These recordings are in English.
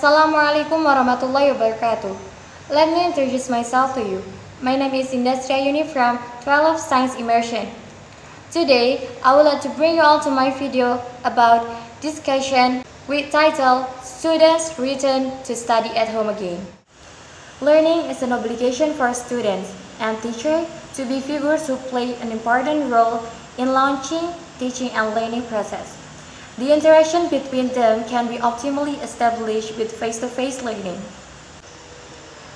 Assalamualaikum warahmatullahi wabarakatuh. Let me introduce myself to you. My name is Indah Sri Ayuni from 12 Science Immersion. Today, I would like to bring you all to my video about discussion with title Students Return to Study at Home Again. Learning is an obligation for students and teachers to be figures who play an important role in launching, teaching, and learning process. The interaction between them can be optimally established with face-to-face learning.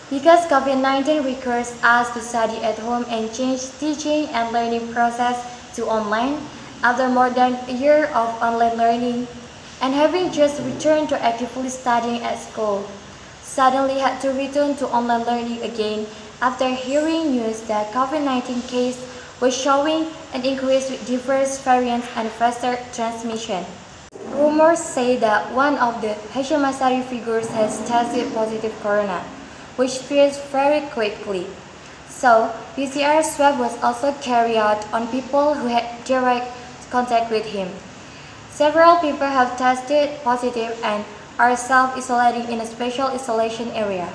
Because COVID-19 requires us to study at home and change teaching and learning process to online, after more than a year of online learning, and having just returned to actively studying at school, suddenly had to return to online learning again after hearing news that COVID-19 case was showing an increase with diverse variants and faster transmission. Rumors say that one of the Hashim Ash'ari figures has tested positive corona, which spreads very quickly. So, PCR swab was also carried out on people who had direct contact with him. Several people have tested positive and are self-isolating in a special isolation area.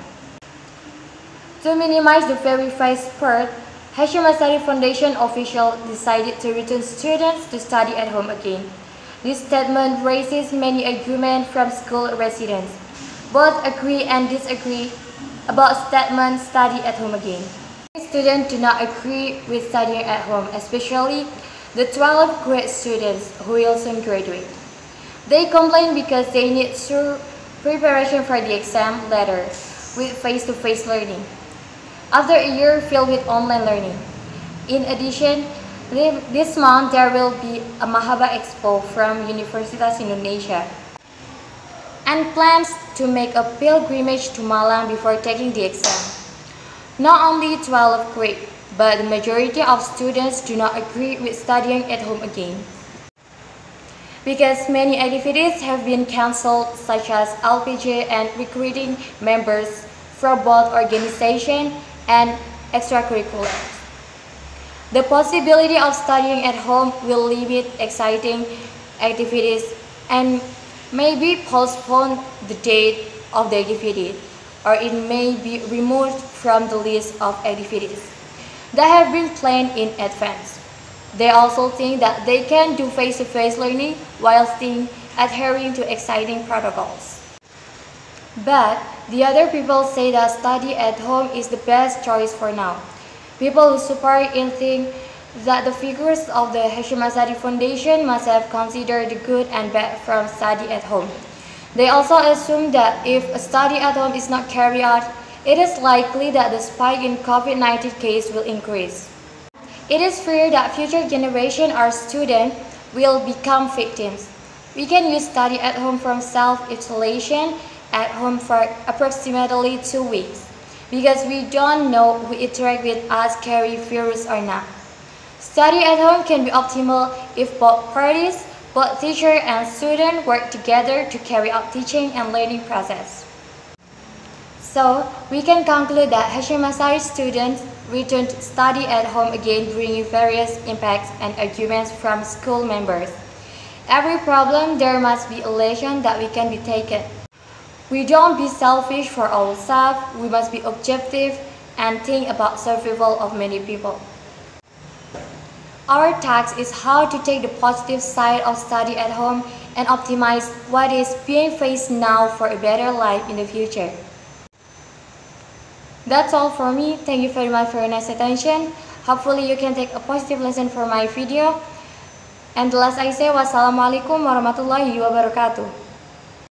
To minimize the very fast spread, Hashim Ash'ari Foundation officials decided to return students to study at home again. This statement raises many arguments from school residents. Both agree and disagree about statement study at home again. Students do not agree with studying at home, especially the 12th grade students who will soon graduate. They complain because they need sure preparation for the exam later with face-to-face learning, after a year filled with online learning. In addition, this month there will be a Mahaba Expo from Universitas Indonesia and plans to make a pilgrimage to Malang before taking the exam. Not only 12th grade, but the majority of students do not agree with studying at home again, because many activities have been cancelled, such as LPG and recruiting members for both organization and extracurriculars. The possibility of studying at home will limit exciting activities and maybe postpone the date of the activity, or it may be removed from the list of activities that have been planned in advance. They also think that they can do face-to-face learning while still adhering to exciting protocols. But the other people say that study at home is the best choice for now. People who support it think that the figures of the Hashim Ash'ari Foundation must have considered the good and bad from study at home. They also assume that if a study at home is not carried out, it is likely that the spike in COVID-19 case will increase. It is feared that future generation or students will become victims. We can use study at home from self-isolation at home for approximately 2 weeks, because we don't know who interact with us carry virus or not. Study at home can be optimal if both parties, both teacher and student, work together to carry out teaching and learning process. So, we can conclude that Hashim Ash'ari students returned to study at home again, bringing various impacts and arguments from school members. Every problem, there must be a lesson that we can be taken. We don't be selfish for ourselves, we must be objective and think about survival of many people. Our task is how to take the positive side of study at home and optimize what is being faced now for a better life in the future. That's all for me. Thank you very much for your nice attention. Hopefully you can take a positive lesson from my video. And the last I say, wassalamualaikum warahmatullahi wabarakatuh.